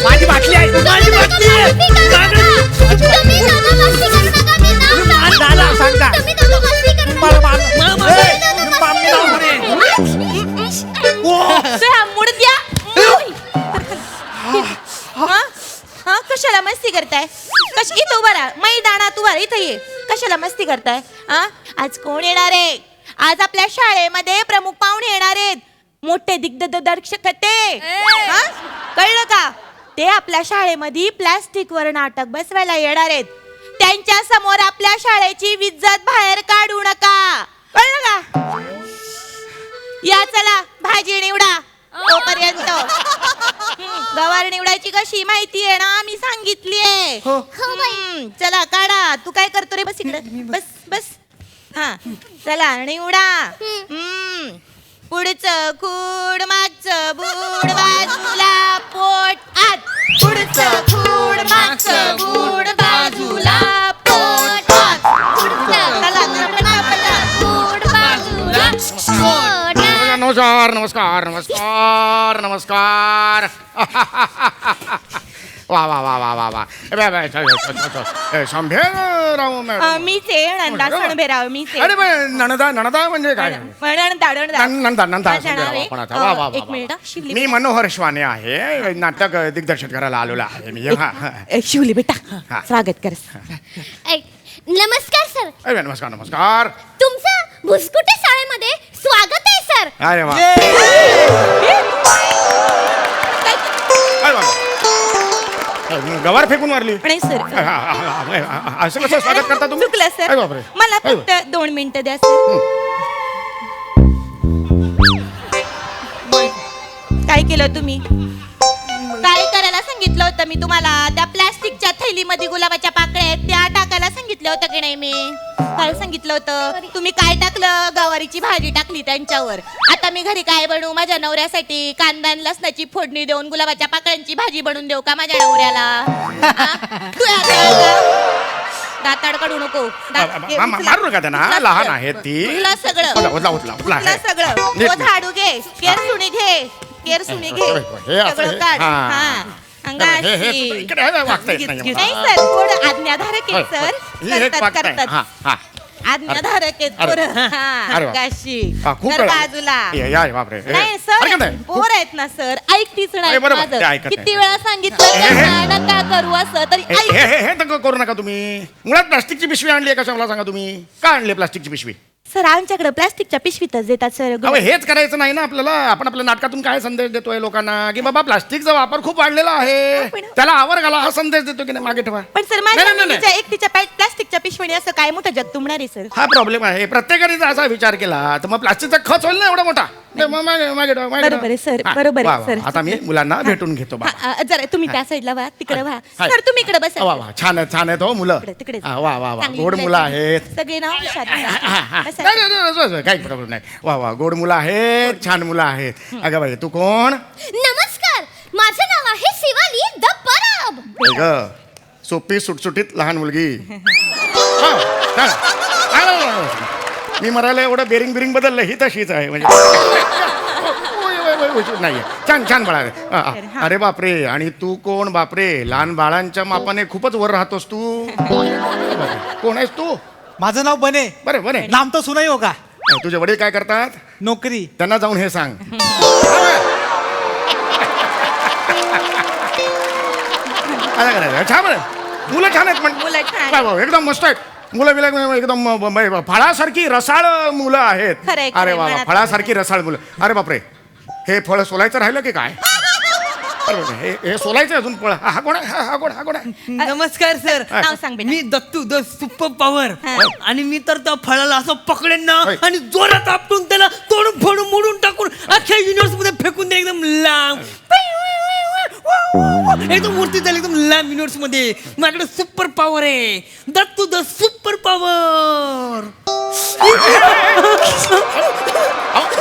माझी बाटली आहे, माझी बाटली आहे. सांगता कशाला मस्ती करताय? इथं उभा राहा, मैदानात उभा इथं ये. कशाला मस्ती करताय? आज कोण येणार आहे? आज आपल्या शाळेमध्ये प्रमुख पाहुणे येणार आहेत. मोठे दिग्दर्शक ते कळलं का? ते आपल्या शाळेमध्ये प्लास्टिक वर नाटक बसवायला येणार आहेत. त्यांच्या समोर आपल्या शाळेची इज्जत बाहेर काढू नका. कळलं का? या चला, भाजी निवडा. तोपर्यंत गवार निवडायची कशी माहिती आहे ना, मी सांगितलीये. चला काढा. तू काय करतो रे? बस इकडे बस बस. हा चला निवडा. पुढचं खूड, मागचं बूड, बाजूला पोट आत. पुढचं खूड, मागचं बूड, बाजूला पोट आत. नमस्कार नमस्कार नमस्कार नमस्कार. वा वा वा वा वा वा. संभेराव मॅडम. मीच आहे नंदा सणभेराव. मीच अरे नणदा नणदा म्हणजे काय? नंदा नंदा नंदा वा वा. एक मिनिट. मी मनोहर श्वाने आहे, नाटक दिग्दर्शित करायला आलेलो आहे मी. शिवली बेटा स्वागत कर. नमस्कार सर. अरे नमस्कार नमस्कार. तुमचं भुसकुटे शाळेमध्ये स्वागत आहे सर. अरे वा. गवार फेकून मारली. नाही सर, असं कसं स्वागत करता तुम्ही? चुकलं सर. मला फक्त 2 मिनिटं द्या सर. काय केलं तुम्ही? काय करायला सांगितलं होतं मी तुम्हाला? त्या प्लास्टिकच्या थैलीमध्ये गुलाबाच्या पाकळ्या आहेत त्या टाकायला सांगितलं होतं की नाही? मी काय सांगितलं होतं? तुम्ही काय टाकलं? गवारीची भाजी टाकली त्यांच्यावर. आता मी घरी काय बनवू माझ्या नवऱ्यासाठी? कांदा आणि लसणाची फोडणी देऊन गुलाबाच्या पाकळ्यांची भाजी बनवून देऊ का माझ्या नवऱ्याला? दाताड काढू नको. मारू नका त्यांना, लहान आहेत ती. तुला सगळं सगळं झाडू घे, केर सुनी घे, केर सुनी घे, सगळं काढ. नाही सर, थोडं आज्ञाधारक आहे सर. करतात आज्ञाधारक बाजूला. नाही सर, पोर आहेत ना सर, ऐकतीच नाही माझं. किती वेळा सांगितलं नका करू असं तरी हे करू नका तुम्ही. मुळात प्लास्टिकची पिशवी आणली कशा मला सांगा तुम्ही? का आणली प्लास्टिकची पिशवी? सर आमच्याकडे प्लास्टिकच्या पिशवीतच देतात सर. हेच करायचं नाही ना आपल्याला. आपण आपल्या नाटकातून काय संदेश देतोय लोकांना की बाबा प्लास्टिकचा वापर खूप वाढलेला आहे, त्याला आवर घाला, हा संदेश देतो की नाही? मागे ठेवा. पण सर माझ्या एकटीच्या प्लास्टिकच्या पिशवीने असं काय मोठं जग तुंबणार आहे सर? हा प्रॉब्लेम आहे. प्रत्येकाने जर असा विचार केला तर मग प्लास्टिकचा खच होईल ना एवढा मोठा. बरोबर आहे सर, बरोबर आहे सर. आता मी मुलांना भेटून घेतो. जरा तुम्ही त्या साईडला व्हा, तिकडे व्हा सर. तुम्ही इकडे बसा. वा वा, छान छान आहेत हो मुलं. तिकडे वा वा वा, गोड मुलं आहेत सगळे ना. काही प्रॉब्लेम नाही. वा वा, गोड मुलं आहेत, छान मुलं आहेत. अगं बाई, तू कोण? नमस्कार, माझं नाव आहे शिवाली द परब. सोपी सुटसुटीत लहान मुलगी. मी मरायला एवढं बेरिंग बिरिंग बदललं, ही तशीच आहे म्हणजे. नाहीये. छान छान बाळा. अरे बापरे. आणि तू कोण बापरे? लहान बाळांच्या मापाने खूपच वर राहतोस तू. कोण आहेस तू? माझं नाव बने. बरं बने. नाम तर सुनाई हो का? तुझे वडील काय करतात? नोकरी. त्यांना जाऊन हे सांग. छान मुलं छान आहेत पण एकदम मस्त आहेत मुलं. बिलं एकदम फळासारखी रसाळ मुलं आहेत. अरे वा, फळासारखी रसाळ मुलं. अरे बापरे, हे फळ सोलायचं राहिलं की काय? हे सोलायचं अजून फळ. हा कोण आहे? हा कोण आहे? नमस्कार सर, नाव सांग बेटा. मी दत्तू द सुपर पॉवर. आणि मी तर त्या फळाला असं पकडेन ना आणि जोरात आपटून त्याला तोडून फोडून मोडून टाकून अख्ख्या युनिव्हर्स मध्ये फेकून दे. एकदम लांब, एकदम मूर्ती झाली एकदम लांब युनिव्हर्स मध्ये. माझ्याकडे सुपर पॉवर आहे. Dattu the super power.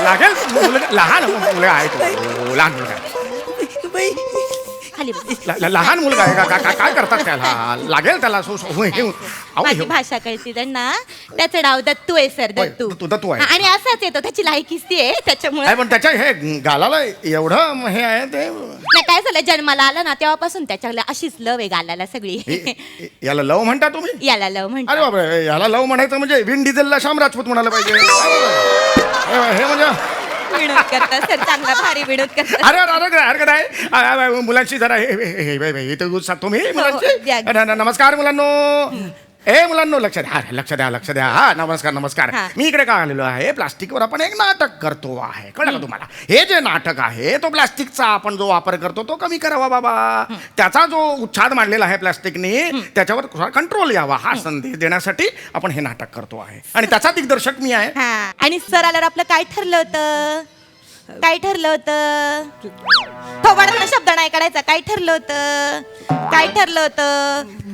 लागेल. लहान मुलं आहेत, लहान मुलं. खाली बस. लहान मुलगा आहे का काय करतात त्याला लागेल त्याला माझी भाषा कळती त्यांना. त्याचं नाव दत्तू आहे सर, दत्तू. तू दत्तू आहे. आणि असाच येतो, त्याची लायकीच ती आहे त्याच्यामुळे. पण त्याच्या हे गालाला एवढं हे आहे ते नाही, काय झालं, जन्माला आला ना तेव्हापासून त्याच्याकडे अशीच लव आहे गालाला सगळी. याला लव म्हणता तुम्ही? याला लव म्हणतो. अरे बाबा, याला लव म्हणायचं म्हणजे विन डिझेलला श्याम राजपूत म्हणायला पाहिजे. हे म्हणजे विनोद करता सर, चांगला भारी विनोद करता. अरे हरकत आहे. मुलांची जरा इथे सांगतो मी मुलांची. नमस्कार मुलांनो. मुलांनो लक्ष द्या. हा नमस्कार. हा. मी इकडे का आलेलो आहे, प्लास्टिकवर आपण एक नाटक करतो आहे, कळलं का तुम्हाला? हे जे नाटक आहे तो प्लास्टिकचा आपण जो वापर करतो तो कमी करावा बाबा. त्याचा जो उच्छाद मांडलेला आहे प्लास्टिकने, त्याच्यावर कंट्रोल यावा हा संदेश देण्यासाठी आपण हे नाटक करतो आहे. आणि त्याचा दिग्दर्शक मी आहे. हा, आणि सर आल्यावर आपलं काय ठरलं होतं? थोबाडातला शब्द नाही काढायचा. काय ठरलं होतं?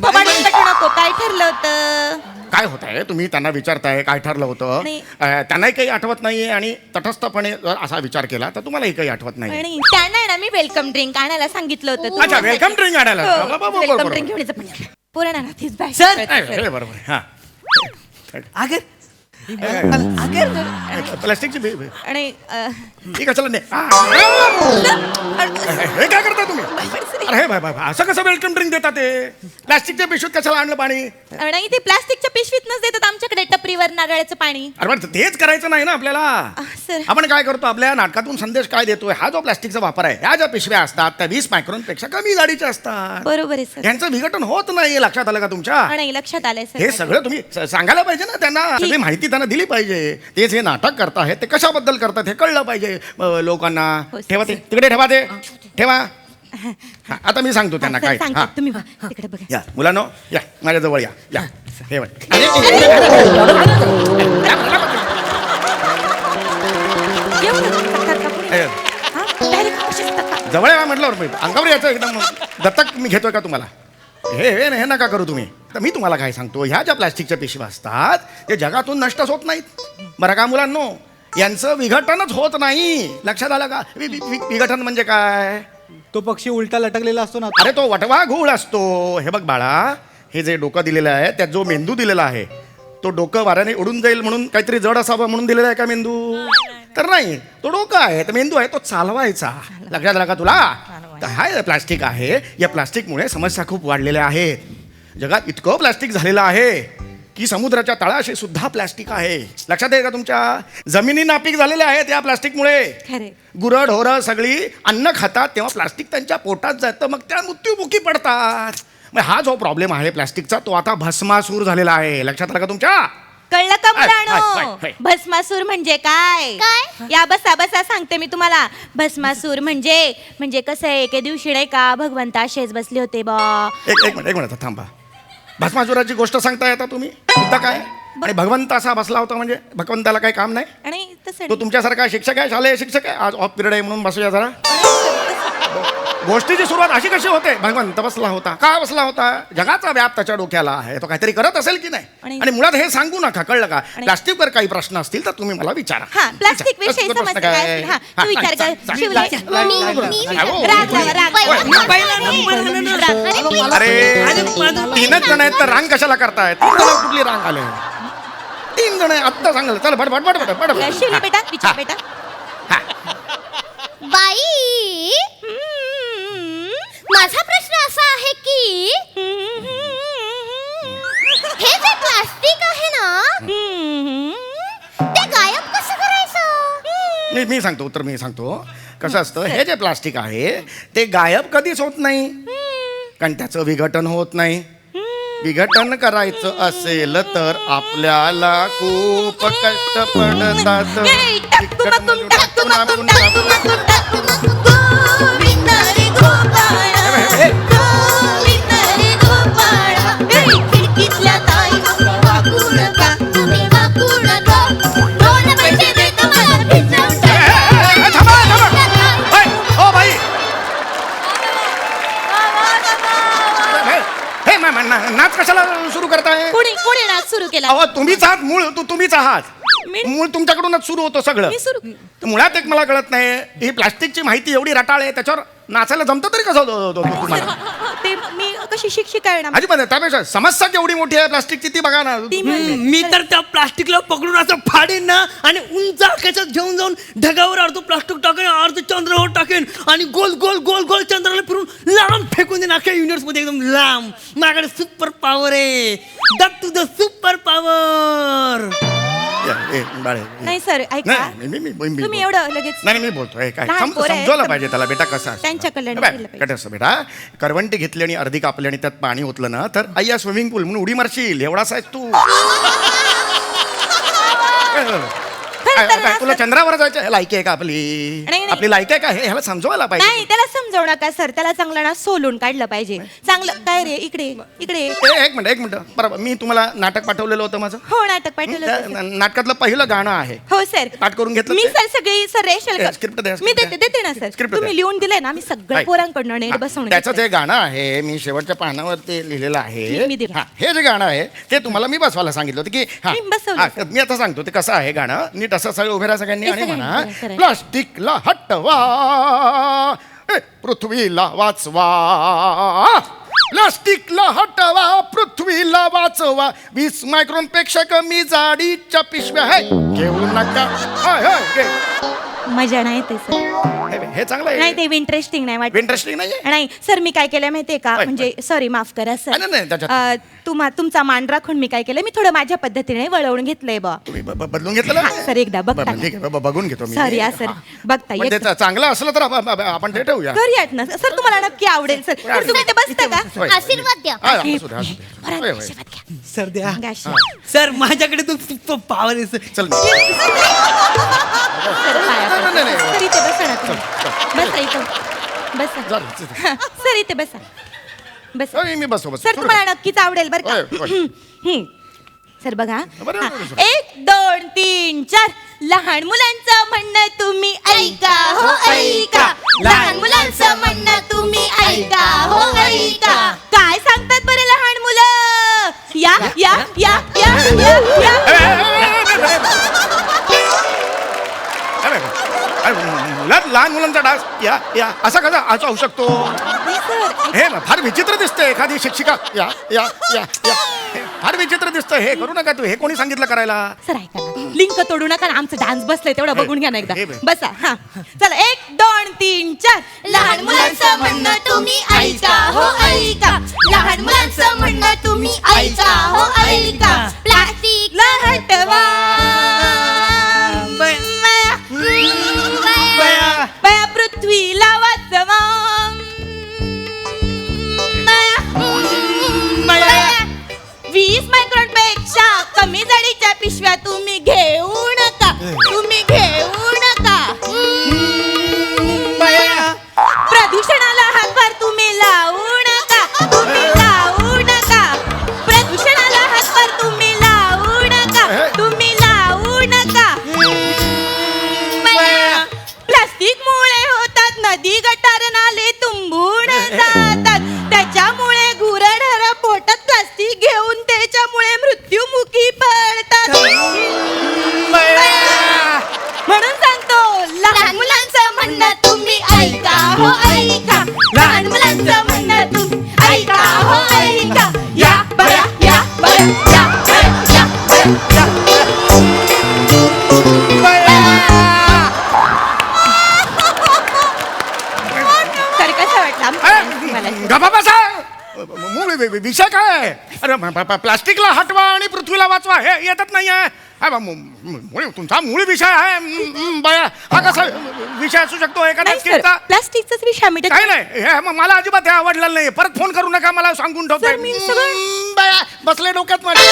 थोबाडून कटू नको. काय ठरलं होतं? काय होत आहे तुम्ही त्यांना विचारताय काय ठरलं होतं? नाही. त्यांनाही काही आठवत नाहीये आणि तटस्थपणे जर असा विचार केला तर तुम्हालाही काही आठवत नाही. आणि त्यांना आहे ना मी वेलकम ड्रिंक आणायला सांगितलं होतं. अच्छा, वेलकम ड्रिंक आणायला. वेलकम ड्रिंक घेऊन यायचं. पुराणा ना तीच बॅग. सर. बरोबर. हा अगर प्लास्टिकची आणि कशाला नाही. हे काय करता तुम्ही? अरे भाई असं कसं वेलकम ड्रिंक देतात ते? प्लास्टिकच्या पिशवीत कशाला आणलं पाणी? नाही, ते प्लास्टिकच्या पिशवीतनच देतात आमच्याकडे, टपरीवर नारळाचं पाणी. अरे पण तेच करायचं नाही ना आपल्याला. सर. आपण काय करतो, आपल्या नाटकातून संदेश काय देतोय? हा जो प्लास्टिकचा वापर आहे, ह्या ज्या पिशव्या असतात त्या 20 मायक्रॉन पेक्षा कमी जाडीच्या असतात. बरोबर आहे सर. यांचं विघटन होत नाही. लक्षात आलं का तुमच्या? नाही, लक्षात आलंय सर. हे सगळं तुम्ही सांगायला पाहिजे ना त्यांना. सगळी माहिती त्यांना दिली पाहिजे. तेच हे नाटक करतायत ते कशाबद्दल करतात हे कळलं पाहिजे लोकांना. हो, ठेवा ते तिकडे, ठेवा. हा, आता मी सांगतो त्यांना काय. सांगते, हा, तुम्ही तिकडे बघा. या मुलांनो, या माझ्या जवळ या. हे बघ. जवळ या म्हटल्यावर अंगावर यायचं एकदम दत्तक मी घेतोय का तुम्हाला? हे नका करू तुम्ही. तर मी तुम्हाला काय सांगतो, ह्या ज्या प्लास्टिकच्या पिशव्या असतात ते जगातून नष्टच होत नाहीत बरं का मुलांनो. यांचं विघटनच होत नाही. लक्षात आलं का? विघटन म्हणजे काय? तो पक्षी उलटा लटकलेला असतो ना. अरे तो वटवा घूळ असतो. हे बघ बाळा, हे जे डोकं दिलेलं आहे त्यात जो मेंदू दिलेला आहे तो डोकं वाऱ्याने उडून जाईल म्हणून काहीतरी जड असावं म्हणून दिलेला आहे का मेंदू? तर नाही, तो डोकं आहे, तर मेंदू आहे तो चालवायचा. लक्षात आला का तुला? तर हा प्लास्टिक आहे. या प्लास्टिकमुळे समस्या खूप वाढलेल्या आहेत. जगात इतकं प्लास्टिक झालेलं आहे की समुद्राच्या तळाशी सुद्धा प्लास्टिक आहे. लक्षात आहे का तुमच्या? जमिनी नापीक झालेल्या आहेत या प्लास्टिकमुळे. खरे. गुरंढोरं सगळी अन्न खातात तेव्हा प्लास्टिक त्यांच्या पोटात जातं, मग त्या मृत्युमुखी पडतात. मग हा जो प्रॉब्लेम आहे प्लास्टिकचा तो आता भस्मासूर झालेला आहे. लक्षात आलं का तुमच्या? कळलं का हाय, हाय, मुलांनो? हाय. भस्मासूर म्हणजे काय? या बसा सांगते मी तुम्हाला. भस्मासूर म्हणजे कसं आहे, एके दिवशी नाही का भगवंत असेच बसले होते बा. एक मिनिट थांबा. भस्मासुराची गोष्ट सांगताय आता तुम्ही? मुद्दा काय? आणि भगवंत असा बसला होता म्हणजे भगवंताला काही काम नाही? आणि तसं तो तुमच्यासारखा शिक्षक आहे, शालेय शिक्षक आहे. आज ऑफ पिरियड आहे म्हणून बसूया जरा. गोष्टीची सुरुवात अशी कशी होते? भगवंत बसला होता. का बसला होता? जगाचा व्याप त्याच्या डोक्याला आहे. तो काहीतरी करत असेल की नाही? आणि मुळात हे सांगू नका, कळलं का? प्लास्टिकवर काही प्रश्न असतील तर तुम्ही मला विचारा. हा, प्लास्टिक विषयी समस्या काय असतील? हा, तू विचार कर. शिवला. अरे 3च जण आहेत तर रांग कशाला करताय? 3 जण कुठली रांग आले? 3 जण आहे. आत्ता सांगलं. चल बट शिवला बेटा, विचार बेटा. बाई, माझा प्रश्न असा आहे की हे जे प्लास्टिक आहे ना ते गायब कसं करायचं? मी सांगतो उत्तर. मी सांगतो कसं असतं. हे जे प्लास्टिक आहे ते गायब कधीच होत नाही, कारण त्याचं विघटन होत नाही. विघटन करायचं असेल तर आपल्याला खूप कष्ट पडतात. नाच कशाला सुरू करताय? कोणी नाच सुरू केला? अहो तुम्हीच आहात मूळ. तुम्हीच आहात मी? मूळ. तुमच्याकडूनच सुरू होतं सगळं. मी सुरू. मुळात एक मला कळत नाही, ही प्लास्टिकची माहिती एवढी रटाळ आहे, त्याच्यावर नाचायला जमतं तरी कसं तुम्हाला ते मी कशी शिक्षिका आहे ना अजिबात नाही. त्यापेक्षा समस्या केवढी मोठी आहे प्लास्टिकची ती बघा ना. ती म्हणते. मी तर त्या प्लास्टिकला पकडून असं फाडेन ना आणि उंच आकाशात घेऊन जाऊन ढगावर अर्ध प्लास्टिक टाकेन अर्ध चंद्रावर टाकेन आणि गोल गोल गोल गोल चंद्राला फिरून लांब फेकून देईन अख्ख्या युनिवर्स मध्ये एकदम लांब. माझ्याकडे सुपर पॉवर आहे. दट टू द सुपर पॉवर. नाही सर ऐका तुम्ही एवढं लगेच नाही मी बोलतोय काय लहान पोरं आहे, समजवलं तर पाहिजे त्याला बेटा कसं असतं. त्यांच्या कल्याणी बघ, केलं पाहिजे. कसं असतं बेटा करवंटी घेतली आणि अर्धी कापली आणि त्यात पाणी ओतलं ना तर अय्या स्विमिंग पूल म्हणून उडी मारशील एवढाच आहेस तू. तुला चंद्रावर जायचं लायकी आहे का आपली नाही, नाही. आपली लायकी आहे का हे ह्याला समजवायला पाहिजे. नाही त्याला समजावू नका सर त्याला चांगलं ना सोलून काढलं पाहिजे चांगलं काय रे इकडे इकडे एक मिनिट बरोबर मी तुम्हाला नाटक पाठवलेलं होतं माझं. हो नाटक पाठवलं त्या होतं, सर. नाटकातलं पहिलं गाणं आहे. हो सर पाठ करून घेतलं मी ते? सर सगळी सर रेशल ए, स्क्रिप्ट द्या, मी स्क्रिप्ट देते ना सर स्क्रिप्ट तुम्ही द्या. लिहून दिलंय ना मी सगळं ऐक. पोरांकडनं नेट बसवून त्याचं घेतलंय. जे गाणं आहे मी शेवटच्या पानावर ते लिहिलेलं आहे. मी दिलं. हा, हे जे गाणं आहे ते तुम्हाला मी बसवायला सांगितलं होतं की हा, मी बसवलं. हा, मी आता सांगतो ते कसं आहे गाणं नीट असं सगळं उभे राहा सगळ्यांनी हे आणि सगळ्यांनी म्हणा खरं आहे. प्लास्टिकला हटवा पृथ्वीला वाचवा प्लास्टिकला हटवा पृथ्वीला वाचवा 20 मायक्रॉन पेक्षा कमी जाडीच्या पिशव्या आहे घेऊ नका. होय, होय, घे. मजा नाही ते सर हे चांगलं नाही आहे ते इंटरेस्टिंग नाही वाटत इंटरेस्टिंग नाहीये. नाही सर मी काय केलं माहितीये का होय, म्हणजे सॉरी माफ करा नाही, नाही, सर त्याच्यात- तुमचा मान राखून मी काय केलं मी थोडं माझ्या पद्धतीने वळवून घेतलंय बा तुम्ही बदलून घेतलं हा, सर एकदा बघता ठीक आहे बघून घेतो मी. सॉरी या सर हा. बघता पण ते येत चांगलं असलं तर आपण ते ठेवूया. करूयात ना सर तुम्हाला नक्की आवडेल सर पण तुम्ही ते बसता का होय. आशीर्वाद द्या. हा, असू दे, असू दे. बरं, होय, होय. आशीर्वाद घ्या. सर द्या घ्या आशीर्वाद. सर माझ्याकडे तो सुपर पॉवर आहे सर. चल सर, पाया पडतो. नाही, नाही. सर इथे बसा ना तुम्ही बसा इथं बसा झालं, चल. हा, सर इथे बसा बसा होय, मी बसतो सर तुम्हाला नक्कीच आवडेल बरं होय, का होय. हम्म. सर बघा बरं, हा. बरं, बरं. 1 2 3 4 लहान मुलांचं म्हणणं तुम्ही ऐका हो ऐका लहान मुलांचं म्हणणं तुम्ही ऐका हो ऐका काय सांगतात बरं लहान मुलं या या या या या लहान मुलांचा डान्स या असा कसा असं होऊ शकतो. सर हे फार विचित्र दिसतंय एखादी शिक्षिका या या या या हे फार विचित्र दिसतंय हे करू नका तू हे कोणी सांगितलं करायला. सर ऐका ना लिंक तोडू नका ना आमचं डान्स बसलंय तेवढं बघून घ्या ना एकदा हे बघ. बसा हा चला 1 2 3 4 लहान मुलांचं म्हणणं तुम्ही ऐका हो ऐका लहान मुलांचं म्हणणं तुम्ही ऐका हो ऐका प्लास्टिकला हटवा बया पृथ्वीला वाचवा 20 मायक्रॉन पेक्षा कमी जाडीच्या पिशव्या तुम्ही घेऊ नका प्रदूषणाला हातभार तुम्ही लावू नका प्रदूषणाला हातभार तुम्ही लावू नका प्लास्टिक मुळे होतात नदी गटार नाले तुंबून जातात त्याच्यामुळे गुरढर पोटात प्लास्टिक घेऊन त्याच्यामुळे मृत्युमुखी पडतात म्हणून सांगतो लहान मुलांचं म्हणणं तुम्ही ऐका हो ऐका लहान मुलांचं म्हणणं तुम्ही ऐका हो ऐका या बया या बया या बया या सर कसं वाटलं गप्पा बसा मूळ विषय काय आहे? अरे प्लास्टिकला हटवा आणि पृथ्वीला वाचवा हे येतच नाहीये. तुमचा मूळ विषय आहे बया हा कसा विषय असू शकतो एखाद्या स्किटचा? प्लास्टिकचाच विषय मिटत काय नाही हे मला अजिबात हे आवडलेलं नाही परत फोन करू नका मला सांगून ठेवतो सर, मी सगळं- बया बसले डोक्यात माझ्या